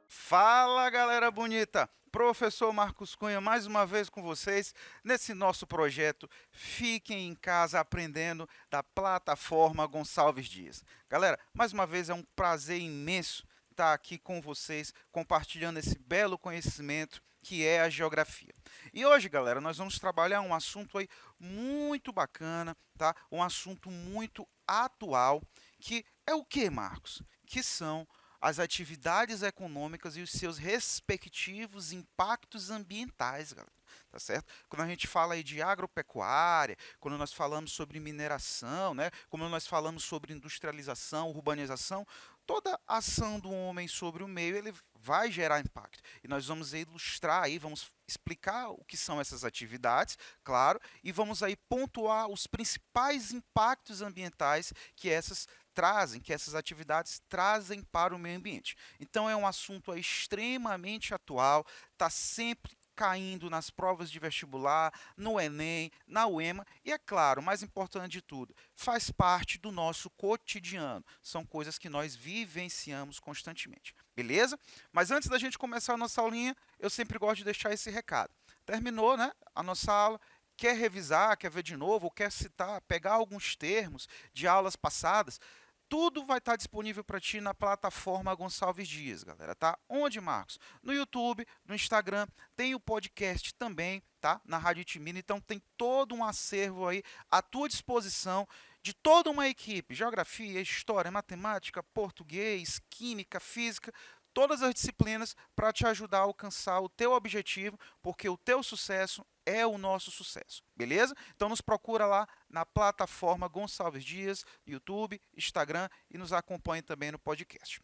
Fala, galera bonita! Professor Marcos Cunha, mais uma vez com vocês nesse nosso projeto Fiquem em Casa Aprendendo da plataforma Gonçalves Dias. Galera, mais uma vez é um prazer imenso estar aqui com vocês compartilhando esse belo conhecimento que é a geografia. E hoje, galera, nós vamos trabalhar um assunto aí muito bacana, tá? Um assunto muito atual, que é o que, Marcos? Que são as atividades econômicas e os seus respectivos impactos ambientais, galera. Tá certo? Quando a gente fala aí de agropecuária, quando nós falamos sobre mineração, né? Quando nós falamos sobre industrialização, urbanização, toda ação do homem sobre o meio, ele vai gerar impacto. E nós vamos ilustrar aí, vamos explicar o que são essas atividades, claro, e vamos aí pontuar os principais impactos ambientais que essas atividades trazem para o meio ambiente. Então é um assunto aí extremamente atual, está sempre caindo nas provas de vestibular, no Enem, na UEMA e, é claro, mais importante de tudo, faz parte do nosso cotidiano. São coisas que nós vivenciamos constantemente. Beleza? Mas antes da gente começar a nossa aulinha, eu sempre gosto de deixar esse recado. Terminou, né, a nossa aula? Quer revisar, quer ver de novo, ou quer citar, pegar alguns termos de aulas passadas? Tudo vai estar disponível para ti na plataforma Gonçalves Dias, galera, tá? Onde, Marcos? No YouTube, no Instagram, tem o podcast também, tá? Na Rádio Itimina, então tem todo um acervo aí à tua disposição de toda uma equipe, geografia, história, matemática, português, química, física, todas as disciplinas para te ajudar a alcançar o teu objetivo, porque o teu sucesso é o nosso sucesso, beleza? Então nos procura lá na plataforma Gonçalves Dias, YouTube, Instagram e nos acompanhe também no podcast.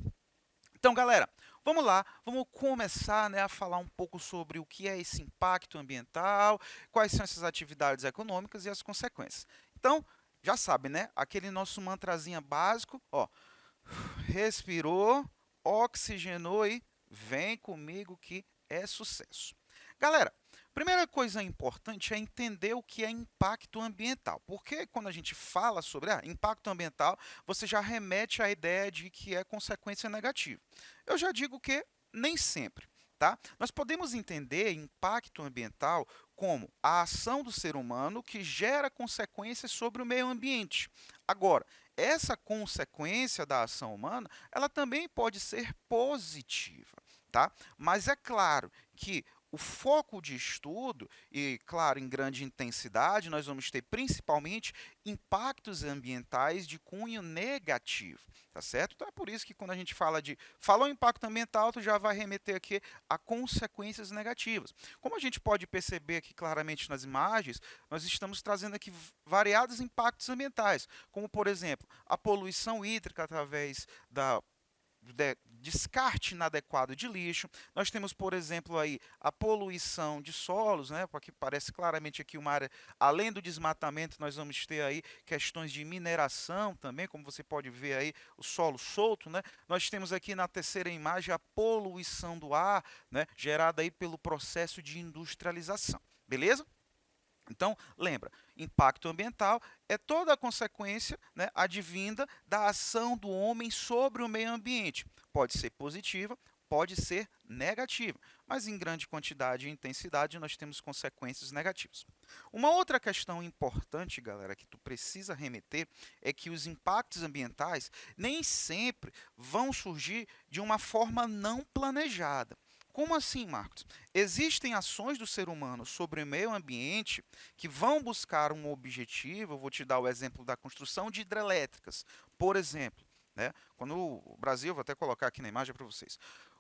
Então, galera, vamos lá, vamos começar, né, a falar um pouco sobre o que é esse impacto ambiental, quais são essas atividades econômicas e as consequências. Então, já sabe, né? Aquele nosso mantrazinho básico, ó, respirou, oxigenou e vem comigo que é sucesso. Galera, primeira coisa importante é entender o que é impacto ambiental. Porque quando a gente fala sobre impacto ambiental, você já remete à ideia de que é consequência negativa. Eu já digo que nem sempre. Tá? Nós podemos entender impacto ambiental como a ação do ser humano que gera consequências sobre o meio ambiente. Agora, essa consequência da ação humana, ela também pode ser positiva, tá? Mas é claro que o foco de estudo, e claro, em grande intensidade, nós vamos ter principalmente impactos ambientais de cunho negativo, tá certo? Então é por isso que quando a gente falou em impacto ambiental, tu já vai remeter aqui a consequências negativas. Como a gente pode perceber aqui claramente nas imagens, nós estamos trazendo aqui variados impactos ambientais, como por exemplo, a poluição hídrica através da descarte inadequado de lixo. Nós temos, por exemplo, aí a poluição de solos, né, porque parece claramente aqui uma área, além do desmatamento, nós vamos ter aí questões de mineração também, como você pode ver aí o solo solto, né? Nós temos aqui na terceira imagem a poluição do ar, né, gerada aí pelo processo de industrialização. Beleza? Então, lembra, impacto ambiental é toda a consequência, né, advinda da ação do homem sobre o meio ambiente. Pode ser positiva, pode ser negativa, mas em grande quantidade e intensidade nós temos consequências negativas. Uma outra questão importante, galera, que tu precisa remeter é que os impactos ambientais nem sempre vão surgir de uma forma não planejada. Como assim, Marcos? Existem ações do ser humano sobre o meio ambiente que vão buscar um objetivo. Eu vou te dar o exemplo da construção de hidrelétricas. Por exemplo, né, quando o Brasil, vou até colocar aqui na imagem para vocês.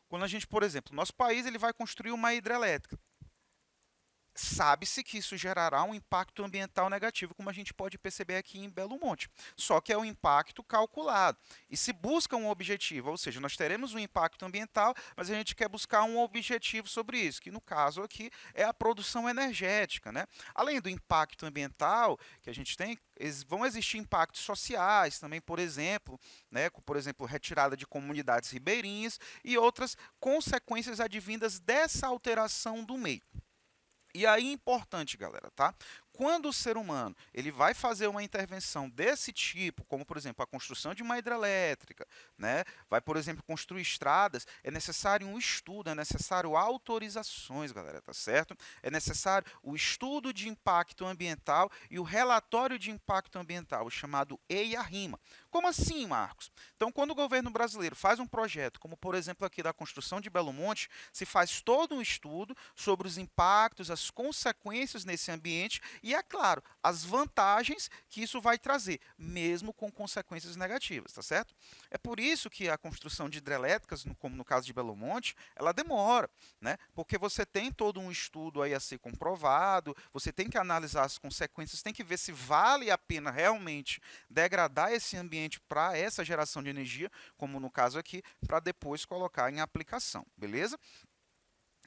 Quando a gente, por exemplo, nosso país ele vai construir uma hidrelétrica. Sabe-se que isso gerará um impacto ambiental negativo, como a gente pode perceber aqui em Belo Monte. Só que é um impacto calculado. E se busca um objetivo, ou seja, nós teremos um impacto ambiental, mas a gente quer buscar um objetivo sobre isso, que no caso aqui é a produção energética, né? Além do impacto ambiental que a gente tem, vão existir impactos sociais também, por exemplo, né? Por exemplo, retirada de comunidades ribeirinhas e outras consequências advindas dessa alteração do meio. E aí, importante, galera, tá? Quando o ser humano ele vai fazer uma intervenção desse tipo, como por exemplo a construção de uma hidrelétrica, né? Vai, por exemplo, construir estradas, é necessário um estudo, é necessário autorizações, galera, tá certo? É necessário o estudo de impacto ambiental e o relatório de impacto ambiental, o chamado EIA-RIMA. Como assim, Marcos? Então, quando o governo brasileiro faz um projeto, como por exemplo aqui da construção de Belo Monte, se faz todo um estudo sobre os impactos, as consequências nesse ambiente e, é claro, as vantagens que isso vai trazer, mesmo com consequências negativas, tá certo? É por isso que a construção de hidrelétricas, como no caso de Belo Monte, ela demora, né? Porque você tem todo um estudo aí a ser comprovado, você tem que analisar as consequências, tem que ver se vale a pena realmente degradar esse ambiente para essa geração de energia, como no caso aqui, para depois colocar em aplicação, beleza?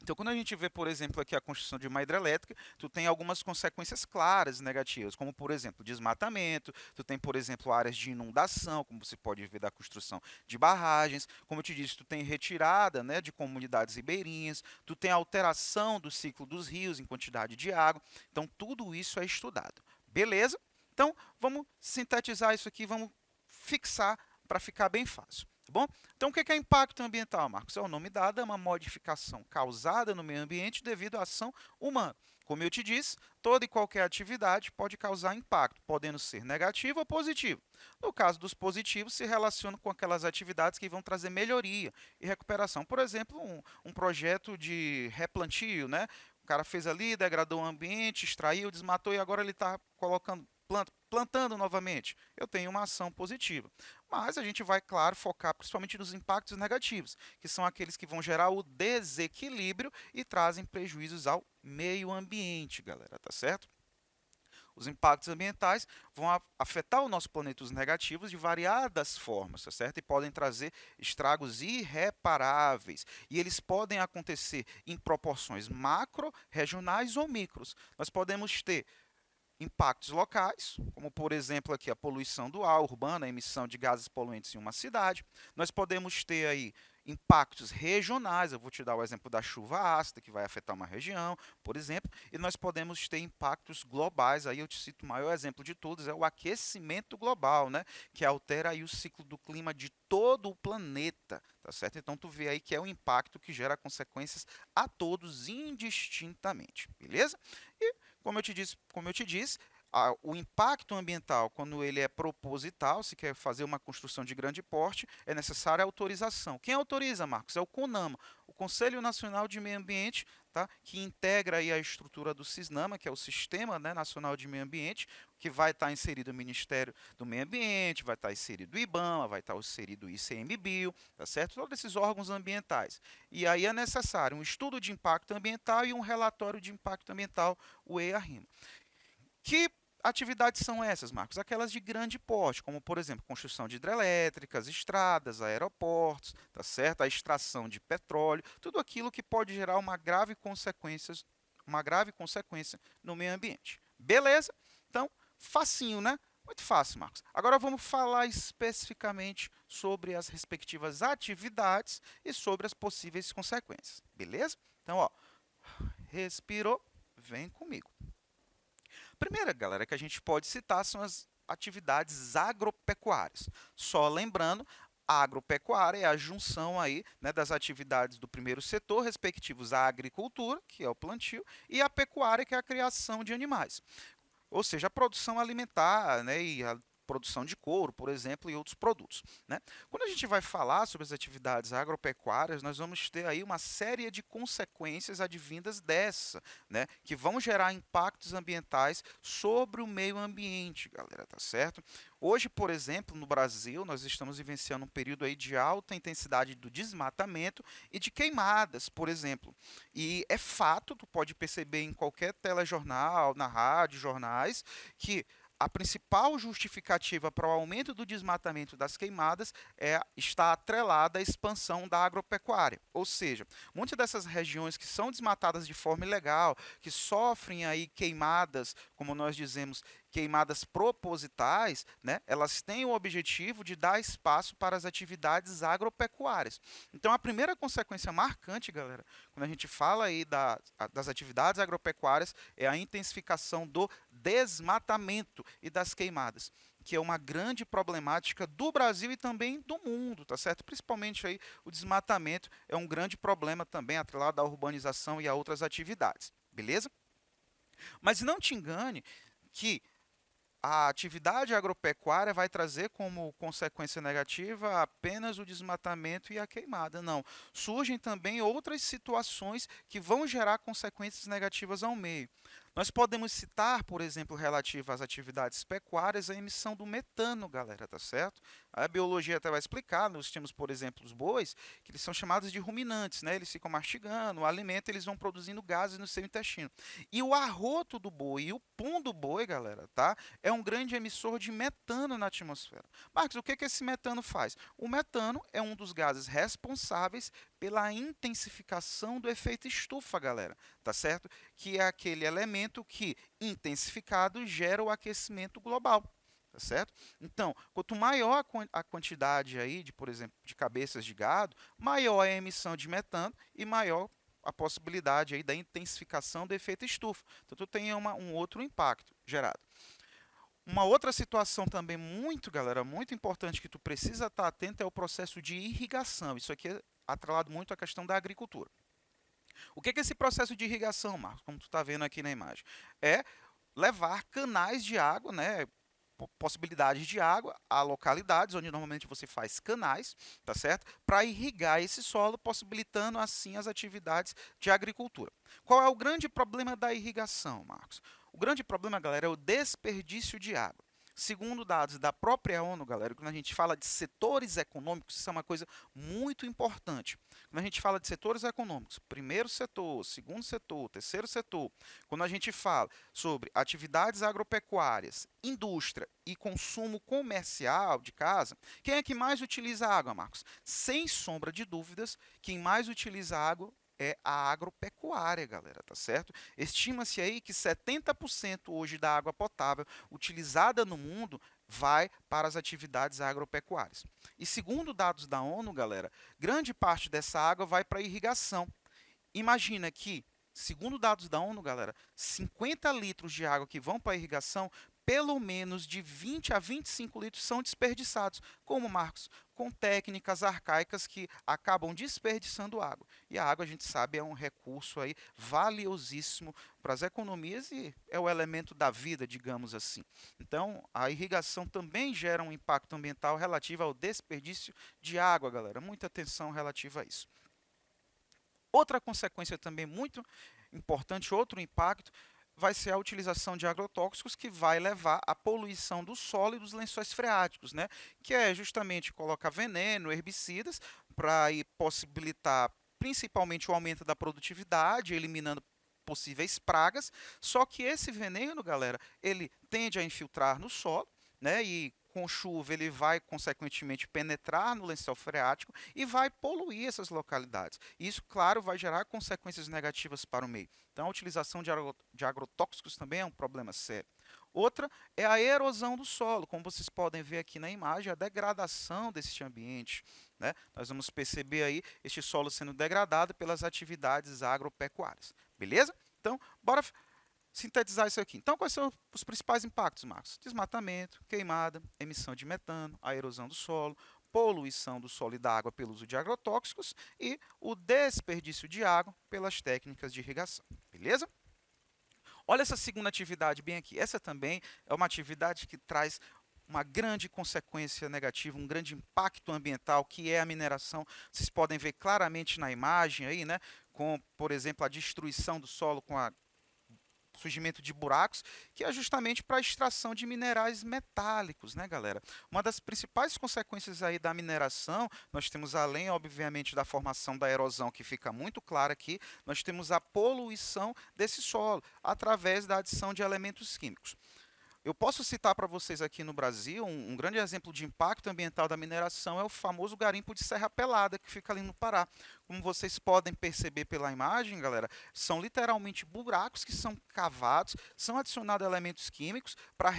Então, quando a gente vê, por exemplo, aqui a construção de uma hidrelétrica, tu tem algumas consequências claras negativas, como, por exemplo, desmatamento, tu tem, por exemplo, áreas de inundação, como você pode ver da construção de barragens, como eu te disse, tu tem retirada, né, de comunidades ribeirinhas, tu tem alteração do ciclo dos rios em quantidade de água, então tudo isso é estudado. Beleza? Então, vamos sintetizar isso aqui, vamos fixar para ficar bem fácil. Tá bom? Então, o que é impacto ambiental, Marcos? É o nome dado, é uma modificação causada no meio ambiente devido à ação humana. Como eu te disse, toda e qualquer atividade pode causar impacto, podendo ser negativo ou positivo. No caso dos positivos, se relaciona com aquelas atividades que vão trazer melhoria e recuperação. Por exemplo, um projeto de replantio, né? O cara fez ali, degradou o ambiente, extraiu, desmatou e agora ele está colocando plantando novamente. Eu tenho uma ação positiva. Mas a gente vai, claro, focar principalmente nos impactos negativos, que são aqueles que vão gerar o desequilíbrio e trazem prejuízos ao meio ambiente, galera, tá certo? Os impactos ambientais vão afetar o nosso planeta, os negativos, de variadas formas, tá certo? E podem trazer estragos irreparáveis. E eles podem acontecer em proporções macro, regionais ou micros. Nós podemos ter impactos locais, como por exemplo aqui a poluição do ar urbana, a emissão de gases poluentes em uma cidade. Nós podemos ter aí impactos regionais, eu vou te dar o exemplo da chuva ácida, que vai afetar uma região, por exemplo, e nós podemos ter impactos globais, aí eu te cito o maior exemplo de todos, é o aquecimento global, né, que altera aí o ciclo do clima de todo o planeta, tá certo? Então tu vê aí que é um impacto que gera consequências a todos indistintamente, beleza? E como eu te disse, o impacto ambiental, quando ele é proposital, se quer fazer uma construção de grande porte, é necessária autorização. Quem autoriza, Marcos? É o CONAMA, o Conselho Nacional de Meio Ambiente, tá? Que integra aí a estrutura do CISNAMA, que é o Sistema, né, Nacional de Meio Ambiente, que vai estar inserido o Ministério do Meio Ambiente, vai estar inserido o IBAMA, vai estar inserido o ICMBio, tá certo? Todos esses órgãos ambientais. E aí é necessário um estudo de impacto ambiental e um relatório de impacto ambiental, o EIA-RIMA. Que atividades são essas, Marcos? Aquelas de grande porte, como, por exemplo, construção de hidrelétricas, estradas, aeroportos, tá certo? A extração de petróleo, tudo aquilo que pode gerar uma grave consequência no meio ambiente. Beleza? Então, facinho, né? Muito fácil, Marcos. Agora vamos falar especificamente sobre as respectivas atividades e sobre as possíveis consequências. Beleza? Então, ó, respirou, vem comigo. Primeira, galera, que a gente pode citar são as atividades agropecuárias. Só lembrando, a agropecuária é a junção aí, né, das atividades do primeiro setor, respectivos à agricultura, que é o plantio, e a pecuária, que é a criação de animais. Ou seja, a produção alimentar, né, e a produção de couro, por exemplo, e outros produtos, né? Quando a gente vai falar sobre as atividades agropecuárias, nós vamos ter aí uma série de consequências advindas dessa, né, que vão gerar impactos ambientais sobre o meio ambiente, galera, tá certo? Hoje, por exemplo, no Brasil, nós estamos vivenciando um período aí de alta intensidade do desmatamento e de queimadas, por exemplo. E é fato, tu pode perceber em qualquer telejornal, na rádio, jornais, que a principal justificativa para o aumento do desmatamento das queimadas está atrelada à expansão da agropecuária. Ou seja, muitas dessas regiões que são desmatadas de forma ilegal, que sofrem aí queimadas, como nós dizemos, queimadas propositais, né, elas têm o objetivo de dar espaço para as atividades agropecuárias. Então, a primeira consequência marcante, galera, quando a gente fala aí das atividades agropecuárias, é a intensificação do desmatamento e das queimadas, que é uma grande problemática do Brasil e também do mundo, tá certo? Principalmente aí o desmatamento é um grande problema também atrelado à urbanização e a outras atividades, beleza? Mas não te engane que a atividade agropecuária vai trazer como consequência negativa apenas o desmatamento e a queimada. Não. Surgem também outras situações que vão gerar consequências negativas ao meio. Nós podemos citar, por exemplo, relativo às atividades pecuárias, a emissão do metano, galera, tá certo? A biologia até vai explicar, nós temos, por exemplo, os bois, que eles são chamados de ruminantes, né? Eles ficam mastigando o alimento, eles vão produzindo gases no seu intestino. E o arroto do boi e o pum do boi, galera, tá? É um grande emissor de metano na atmosfera. Marcos, o que que esse metano faz? O metano é um dos gases responsáveis pela intensificação do efeito estufa, galera, tá certo? Que é aquele elemento que, intensificado, gera o aquecimento global. Tá certo? Então, quanto maior a quantidade aí de, por exemplo, de cabeças de gado, maior é a emissão de metano e maior a possibilidade aí da intensificação do efeito estufa. Então, tu tem um outro impacto gerado. Uma outra situação também muito, galera, muito importante que tu precisa estar atento é o processo de irrigação. Isso aqui é atrelado muito à questão da agricultura. O que é esse processo de irrigação, Marcos? Como tu está vendo aqui na imagem. É levar canais de água, né? Possibilidades de água a localidades onde normalmente você faz canais, tá certo? Para irrigar esse solo, possibilitando assim as atividades de agricultura. Qual é o grande problema da irrigação, Marcos? O grande problema, galera, é o desperdício de água. Segundo dados da própria ONU, galera, quando a gente fala de setores econômicos, isso é uma coisa muito importante. Quando a gente fala de setores econômicos, primeiro setor, segundo setor, terceiro setor, quando a gente fala sobre atividades agropecuárias, indústria e consumo comercial de casa, quem é que mais utiliza água, Marcos? Sem sombra de dúvidas, quem mais utiliza água é a agropecuária, galera, tá certo? Estima-se aí que 70% hoje da água potável utilizada no mundo vai para as atividades agropecuárias. E segundo dados da ONU, galera, grande parte dessa água vai para a irrigação. Imagina que, segundo dados da ONU, galera, 50 litros de água que vão para a irrigação, pelo menos de 20 a 25 litros são desperdiçados. Como, Marcos? Com técnicas arcaicas que acabam desperdiçando água. E a água, a gente sabe, é um recurso aí valiosíssimo para as economias e é o elemento da vida, digamos assim. Então, a irrigação também gera um impacto ambiental relativo ao desperdício de água, galera. Muita atenção relativa a isso. Outra consequência também muito importante, outro impacto, vai ser a utilização de agrotóxicos que vai levar à poluição do solo e dos lençóis freáticos, né? Que é justamente colocar veneno, herbicidas, para possibilitar principalmente o aumento da produtividade, eliminando possíveis pragas. Só que esse veneno, galera, ele tende a infiltrar no solo, né? E com chuva ele vai consequentemente penetrar no lençol freático e vai poluir essas localidades. Isso, claro, vai gerar consequências negativas para o meio. Então, a utilização de agrotóxicos também é um problema sério. Outra é a erosão do solo, como vocês podem ver aqui na imagem, a degradação desse ambiente, né? Nós vamos perceber aí este solo sendo degradado pelas atividades agropecuárias. Beleza? Então, bora sintetizar isso aqui. Então, quais são os principais impactos, Marcos? Desmatamento, queimada, emissão de metano, a erosão do solo, poluição do solo e da água pelo uso de agrotóxicos e o desperdício de água pelas técnicas de irrigação. Beleza? Olha essa segunda atividade bem aqui. Essa também é uma atividade que traz uma grande consequência negativa, um grande impacto ambiental, que é a mineração. Vocês podem ver claramente na imagem aí, né? Com, por exemplo, a destruição do solo com a surgimento de buracos, que é justamente para a extração de minerais metálicos, né, galera? Uma das principais consequências aí da mineração, nós temos, além, obviamente, da formação da erosão, que fica muito clara aqui, nós temos a poluição desse solo, através da adição de elementos químicos. Eu posso citar para vocês aqui no Brasil um grande exemplo de impacto ambiental da mineração é o famoso garimpo de Serra Pelada, que fica ali no Pará. Como vocês podem perceber pela imagem, galera, são literalmente buracos que são cavados, são adicionados elementos químicos para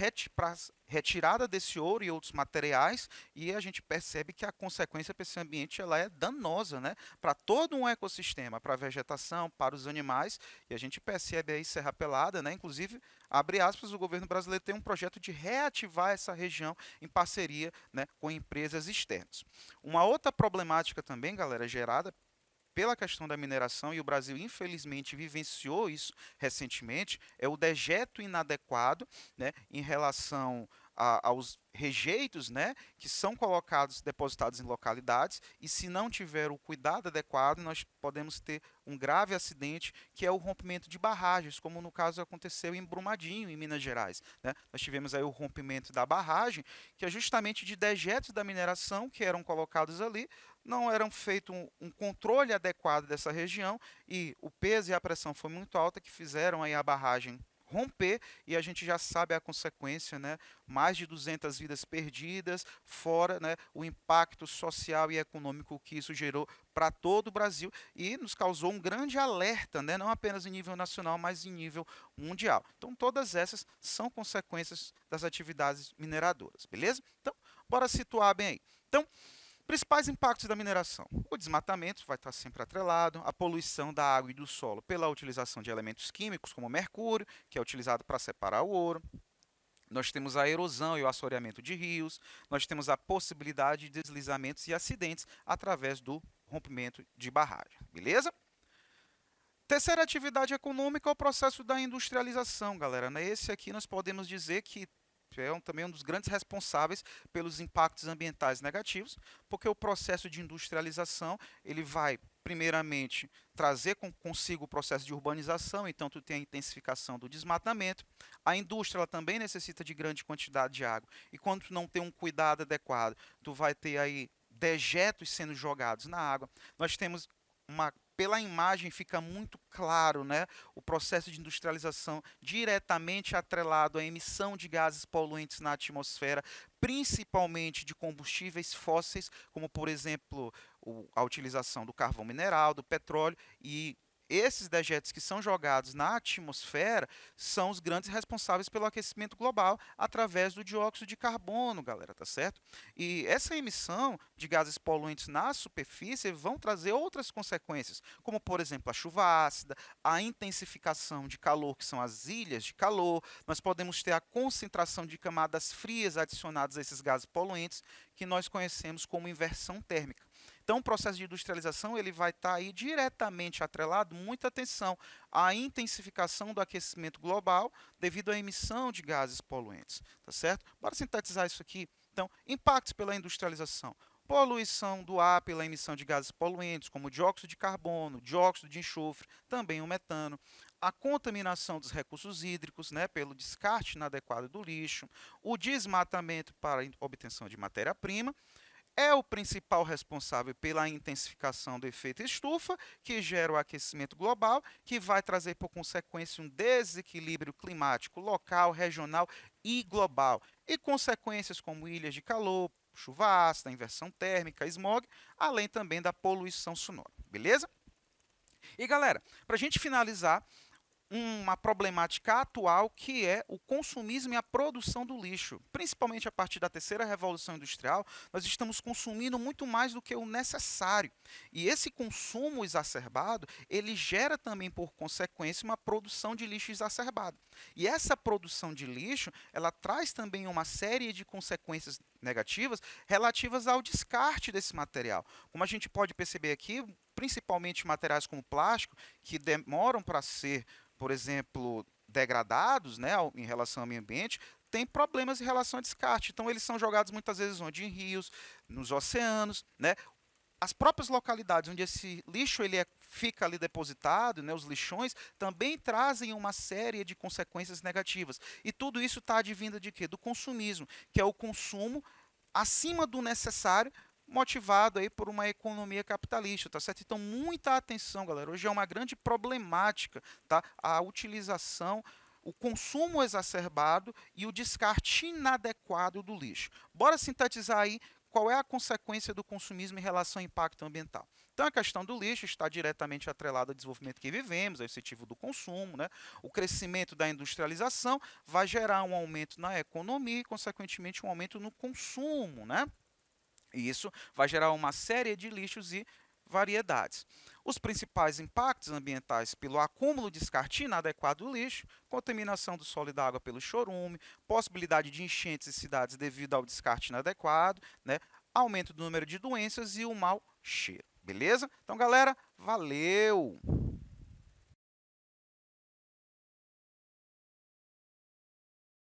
retirada desse ouro e outros materiais, e a gente percebe que a consequência para esse ambiente ela é danosa, né? Para todo um ecossistema, para a vegetação, para os animais, e a gente percebe aí Serra Pelada, né? Inclusive, abre aspas, o governo brasileiro tem um projeto de reativar essa região em parceria, né, com empresas externas. Uma outra problemática também, galera, gerada pela questão da mineração, e o Brasil infelizmente vivenciou isso recentemente, é o dejeto inadequado, né, em relação aos rejeitos, né, que são colocados, depositados em localidades, e se não tiver o cuidado adequado, nós podemos ter um grave acidente, que é o rompimento de barragens, como no caso aconteceu em Brumadinho, em Minas Gerais, né? Nós tivemos aí o rompimento da barragem, que é justamente de dejetos da mineração que eram colocados ali, não eram feito um controle adequado dessa região e o peso e a pressão foi muito alta que fizeram aí a barragem romper e a gente já sabe a consequência, né? Mais de 200 vidas perdidas, fora, né, o impacto social e econômico que isso gerou para todo o Brasil e nos causou um grande alerta, né, não apenas em nível nacional, mas em nível mundial. Então, todas essas são consequências das atividades mineradoras, beleza? Então, bora situar bem aí. Então, principais impactos da mineração. O desmatamento vai estar sempre atrelado, a poluição da água e do solo pela utilização de elementos químicos como mercúrio, que é utilizado para separar o ouro. Nós temos a erosão e o assoreamento de rios, nós temos a possibilidade de deslizamentos e acidentes através do rompimento de barragem, beleza? Terceira atividade econômica é o processo da industrialização, galera. Esse aqui nós podemos dizer que também um dos grandes responsáveis pelos impactos ambientais negativos, porque o processo de industrialização ele vai primeiramente trazer consigo o processo de urbanização, então tu tem a intensificação do desmatamento. A indústria ela também necessita de grande quantidade de água e quando tu não tem um cuidado adequado, tu vai ter aí dejetos sendo jogados na água. Nós temos pela imagem fica muito claro, né, o processo de industrialização diretamente atrelado à emissão de gases poluentes na atmosfera, principalmente de combustíveis fósseis, como por exemplo a utilização do carvão mineral, do petróleo e esses dejetos que são jogados na atmosfera são os grandes responsáveis pelo aquecimento global através do dióxido de carbono, galera, tá certo? E essa emissão de gases poluentes na superfície vão trazer outras consequências, como por exemplo a chuva ácida, a intensificação de calor, que são as ilhas de calor, nós podemos ter a concentração de camadas frias adicionadas a esses gases poluentes, que nós conhecemos como inversão térmica. Então, o processo de industrialização ele vai estar aí diretamente atrelado, muita atenção, à intensificação do aquecimento global devido à emissão de gases poluentes, tá certo? Bora sintetizar isso aqui. Então, impactos pela industrialização. Poluição do ar pela emissão de gases poluentes, como dióxido de carbono, dióxido de enxofre, também o metano. A contaminação dos recursos hídricos, né, pelo descarte inadequado do lixo. O desmatamento para a obtenção de matéria-prima é o principal responsável pela intensificação do efeito estufa, que gera o aquecimento global, que vai trazer por consequência um desequilíbrio climático local, regional e global, e consequências como ilhas de calor, chuva ácida, inversão térmica, smog, além também da poluição sonora, beleza? E galera, para a gente finalizar, uma problemática atual que é o consumismo e a produção do lixo. Principalmente a partir da terceira revolução industrial, nós estamos consumindo muito mais do que o necessário. E esse consumo exacerbado, ele gera também por consequência uma produção de lixo exacerbada. E essa produção de lixo, ela traz também uma série de consequências negativas relativas ao descarte desse material. Como a gente pode perceber aqui, principalmente materiais como plástico, que demoram para ser, por exemplo, degradados, né, em relação ao meio ambiente, tem problemas em relação ao descarte. Então, eles são jogados muitas vezes onde em rios, nos oceanos, né? As próprias localidades onde esse lixo fica ali depositado, né, os lixões, também trazem uma série de consequências negativas. E tudo isso está advindo de quê? Do consumismo, que é o consumo acima do necessário, motivado aí por uma economia capitalista, tá certo? Então, muita atenção, galera. Hoje é uma grande problemática, tá? A utilização o consumo exacerbado e o descarte inadequado do lixo. Bora sintetizar aí qual é a consequência do consumismo em relação ao impacto ambiental. Então, a questão do lixo está diretamente atrelada ao desenvolvimento que vivemos, ao incentivo do consumo, né? O crescimento da industrialização vai gerar um aumento na economia e, consequentemente, um aumento no consumo, né? E isso vai gerar uma série de lixos e variedades. Os principais impactos ambientais pelo acúmulo, descarte inadequado do lixo, contaminação do solo e da água pelo chorume, possibilidade de enchentes em cidades devido ao descarte inadequado, né? Aumento do número de doenças e o mau cheiro. Beleza? Então, galera, valeu!